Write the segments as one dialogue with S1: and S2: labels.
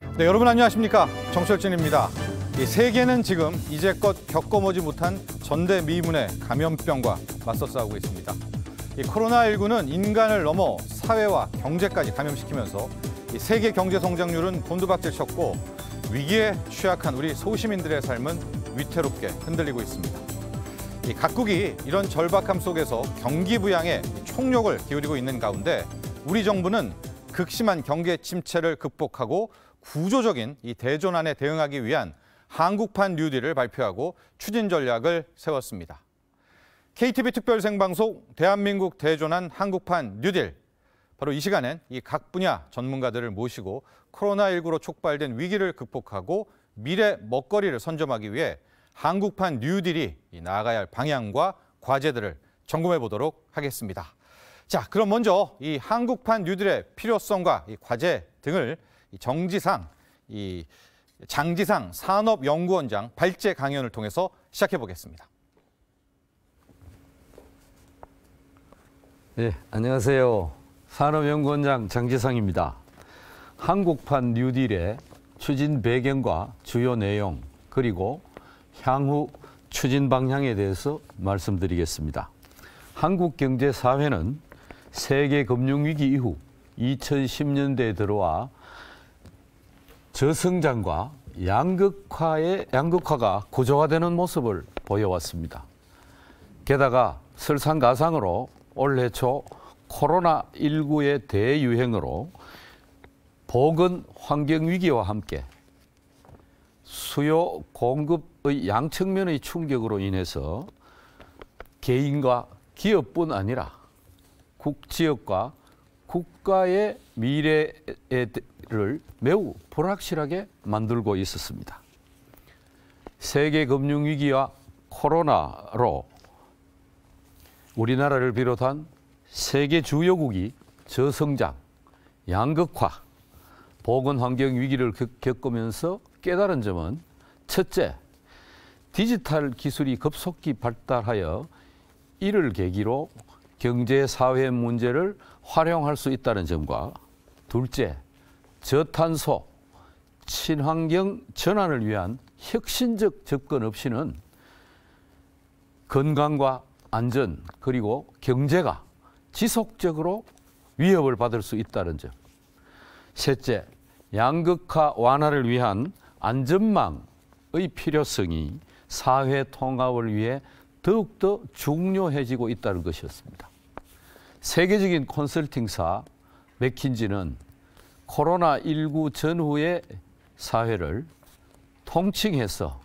S1: 네, 여러분 안녕하십니까? 정철진입니다. 세계는 지금 이제껏 겪어보지 못한 전대미문의 감염병과 맞서 싸우고 있습니다. 코로나19는 인간을 넘어 사회와 경제까지 감염시키면서 세계 경제 성장률은 곤두박질 쳤고 위기에 취약한 우리 소시민들의 삶은 위태롭게 흔들리고 있습니다. 각국이 이런 절박함 속에서 경기 부양에 총력을 기울이고 있는 가운데 우리 정부는 극심한 경제 침체를 극복하고 구조적인 이 대전환에 대응하기 위한 한국판 뉴딜을 발표하고 추진 전략을 세웠습니다. KTV 특별 생방송 대한민국 대전환 한국판 뉴딜. 바로 이 시간엔 이 각 분야 전문가들을 모시고 코로나19로 촉발된 위기를 극복하고 미래 먹거리를 선점하기 위해 한국판 뉴딜이 나아가야 할 방향과 과제들을 점검해 보도록 하겠습니다. 자, 그럼 먼저 이 한국판 뉴딜의 필요성과 이 과제 등을 장지상 산업연구원장 발제 강연을 통해서 시작해 보겠습니다.
S2: 네, 안녕하세요. 산업연구원장 장지상입니다. 한국판 뉴딜의 추진 배경과 주요 내용 그리고 향후 추진 방향에 대해서 말씀드리겠습니다. 한국 경제 사회는 세계 금융위기 이후 2010년대에 들어와 저성장과 양극화가 구조화되는 모습을 보여왔습니다. 게다가 설상가상으로 올해 초 코로나19의 대유행으로 보건 환경위기와 함께 수요 공급의 양측면의 충격으로 인해서 개인과 기업뿐 아니라 국지역과 국가의 미래를 매우 불확실하게 만들고 있었습니다. 세계 금융위기와 코로나로 우리나라를 비롯한 세계 주요국이 저성장, 양극화, 보건환경 위기를 겪으면서 깨달은 점은 첫째, 디지털 기술이 급속히 발달하여 이를 계기로 경제, 사회 문제를 활용할 수 있다는 점과 둘째, 저탄소, 친환경 전환을 위한 혁신적 접근 없이는 건강과 안전 그리고 경제가 지속적으로 위협을 받을 수 있다는 점. 셋째, 양극화 완화를 위한 안전망의 필요성이 사회 통합을 위해 더욱더 중요해지고 있다는 것이었습니다. 세계적인 컨설팅사 맥킨지는 코로나19 전후의 사회를 통칭해서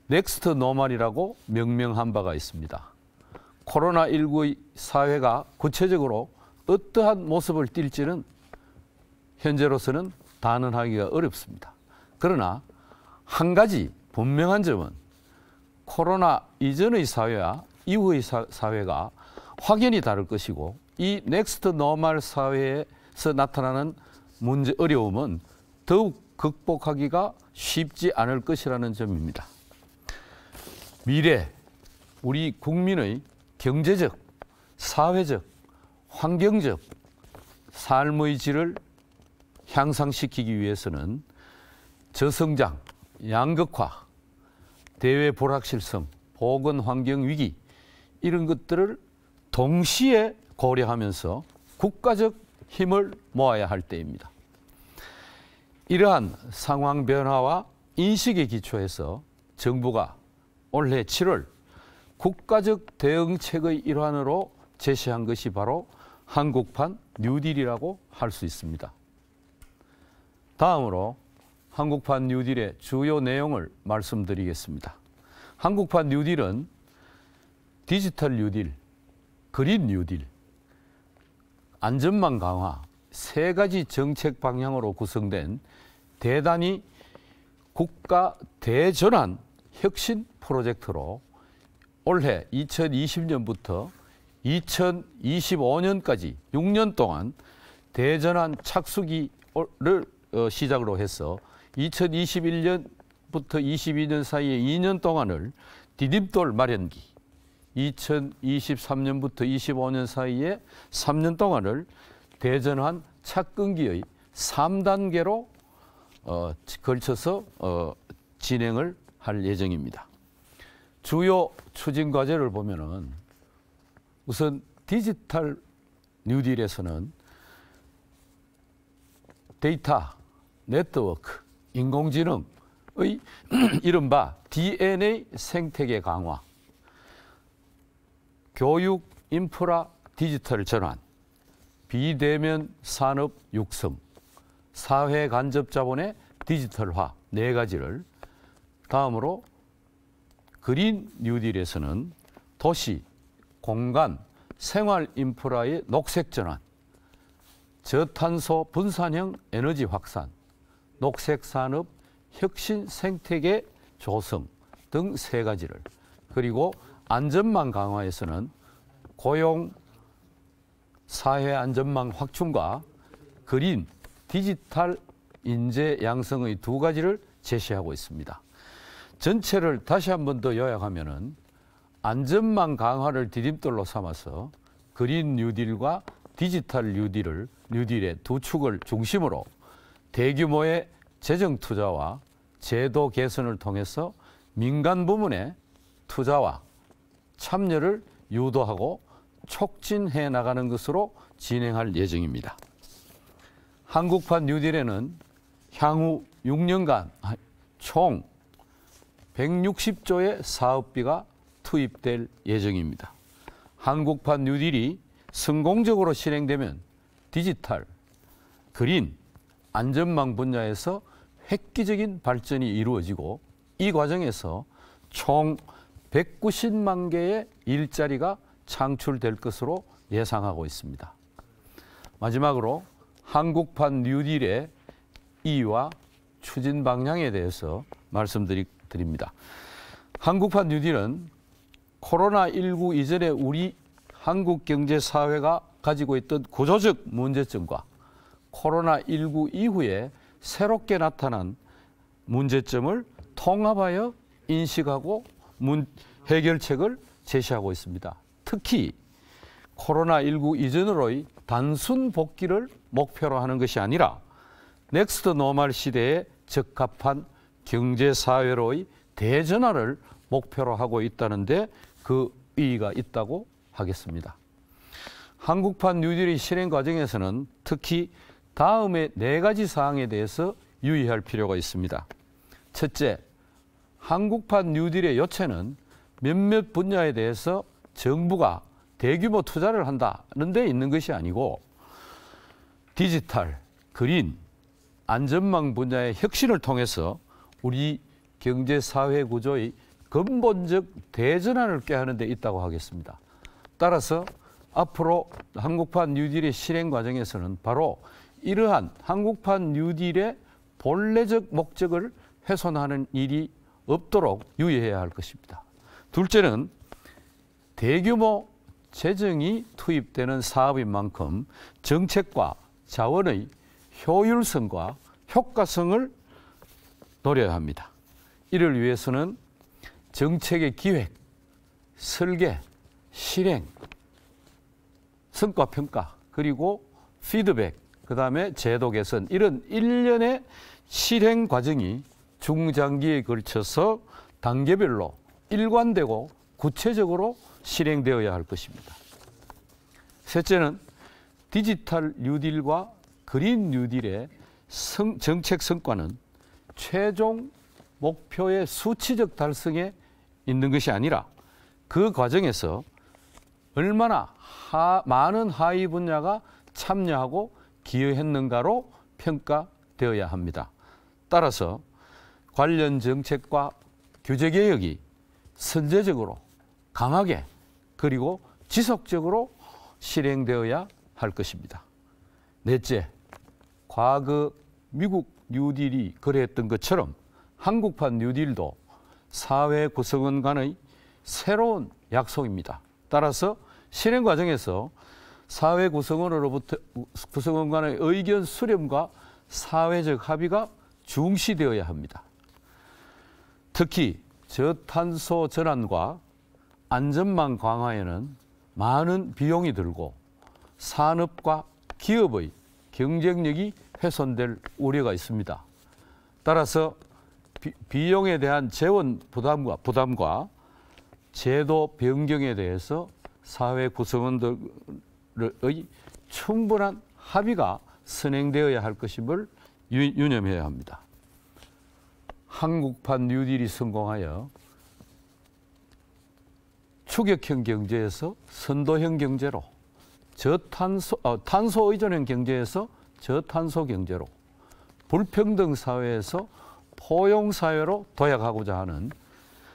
S2: 넥스트 노멀이라고 명명한 바가 있습니다. 코로나19의 사회가 구체적으로 어떠한 모습을 띨지는 현재로서는 단언하기가 어렵습니다. 그러나 한 가지 분명한 점은 코로나 이전의 사회와 이후의 사회가 확연히 다를 것이고 이 넥스트 노멀 사회에서 나타나는 문제 어려움은 더욱 극복하기가 쉽지 않을 것이라는 점입니다. 미래 우리 국민의 경제적, 사회적, 환경적 삶의 질을 향상시키기 위해서는 저성장, 양극화, 대외 불확실성, 보건 환경 위기 이런 것들을 동시에 고려하면서 국가적 힘을 모아야 할 때입니다. 이러한 상황 변화와 인식에 기초해서 정부가 올해 7월 국가적 대응책의 일환으로 제시한 것이 바로 한국판 뉴딜이라고 할 수 있습니다. 다음으로 한국판 뉴딜의 주요 내용을 말씀드리겠습니다. 한국판 뉴딜은 디지털 뉴딜, 그린 뉴딜, 안전망 강화 세 가지 정책 방향으로 구성된 대단히 국가 대전환 혁신 프로젝트로 올해 2020년부터 2025년까지 6년 동안 대전환 착수기를 시작으로 해서 2021년부터 22년 사이에 2년 동안을 디딤돌 마련기, 2023년부터 25년 사이에 3년 동안을 대전환 착근기의 3단계로 걸쳐서 진행을 할 예정입니다. 주요 추진 과제를 보면은 우선 디지털 뉴딜에서는 데이터, 네트워크, 인공지능의 이른바 DNA 생태계 강화, 교육 인프라 디지털 전환, 비대면 산업 육성, 사회 간접 자본의 디지털화 네 가지를, 다음으로 그린 뉴딜에서는 도시, 공간, 생활 인프라의 녹색 전환, 저탄소 분산형 에너지 확산, 녹색 산업 혁신 생태계 조성 등 세 가지를, 그리고 안전망 강화에서는 고용 사회 안전망 확충과 그린 디지털 인재 양성의 두 가지를 제시하고 있습니다. 전체를 다시 한 번 더 요약하면은 안전망 강화를 디딤돌로 삼아서 그린 뉴딜과 디지털 뉴딜의 두 축을 중심으로 대규모의 재정 투자와 제도 개선을 통해서 민간 부문의 투자와 참여를 유도하고 촉진해 나가는 것으로 진행할 예정입니다. 한국판 뉴딜에는 향후 6년간 총 160조의 사업비가 투입될 예정입니다. 한국판 뉴딜이 성공적으로 실행되면 디지털, 그린, 안전망 분야에서 획기적인 발전이 이루어지고 이 과정에서 총 190만 개의 일자리가 창출될 것으로 예상하고 있습니다. 마지막으로 한국판 뉴딜의 이유와 추진 방향에 대해서 말씀드립니다. 한국판 뉴딜은 코로나19 이전에 우리 한국 경제 사회가 가지고 있던 구조적 문제점과 코로나19 이후에 새롭게 나타난 문제점을 통합하여 인식하고 해결책을 제시하고 있습니다. 특히 코로나19 이전으로의 단순 복귀를 목표로 하는 것이 아니라 넥스트 노멀 시대에 적합한 경제사회로의 대전환을 목표로 하고 있다는데 그 의의가 있다고 하겠습니다. 한국판 뉴딜의 실행 과정에서는 특히 다음의 네 가지 사항에 대해서 유의할 필요가 있습니다. 첫째, 한국판 뉴딜의 요체는 몇몇 분야에 대해서 정부가 대규모 투자를 한다는 데 있는 것이 아니고 디지털, 그린, 안전망 분야의 혁신을 통해서 우리 경제 사회 구조의 근본적 대전환을 꾀하는 데 있다고 하겠습니다. 따라서 앞으로 한국판 뉴딜의 실행 과정에서는 바로 이러한 한국판 뉴딜의 본래적 목적을 훼손하는 일이 없도록 유의해야 할 것입니다. 둘째는 대규모 재정이 투입되는 사업인 만큼 정책과 자원의 효율성과 효과성을 노려야 합니다. 이를 위해서는 정책의 기획, 설계, 실행, 성과평가, 그리고 피드백, 그 다음에 제도 개선, 이런 일련의 실행 과정이 중장기에 걸쳐서 단계별로 일관되고 구체적으로 실행되어야 할 것입니다. 셋째는 디지털 뉴딜과 그린 뉴딜의 정책 성과는 최종 목표의 수치적 달성에 있는 것이 아니라 그 과정에서 얼마나 많은 하위 분야가 참여하고 기여했는가로 평가되어야 합니다. 따라서 관련 정책과 규제 개혁이 선제적으로 강하게 그리고 지속적으로 실행되어야 할 것입니다. 넷째, 과거 미국 뉴딜이 그래했던 것처럼 한국판 뉴딜도 사회 구성원 간의 새로운 약속입니다. 따라서 실행 과정에서 사회 구성원 간의 의견 수렴과 사회적 합의가 중시되어야 합니다. 특히 저탄소 전환과 안전망 강화에는 많은 비용이 들고 산업과 기업의 경쟁력이 훼손될 우려가 있습니다. 따라서 비용에 대한 재원 부담과 제도 변경에 대해서 사회 구성원들의 충분한 합의가 선행되어야 할 것임을 유념해야 합니다. 한국판 뉴딜이 성공하여 추격형 경제에서 선도형 경제로, 탄소 의존형 경제에서 저탄소 경제로, 불평등 사회에서 포용 사회로 도약하고자 하는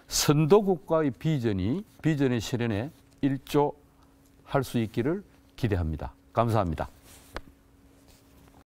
S2: 선도국가의 비전의 실현에 일조할 수 있기를 기대합니다. 감사합니다.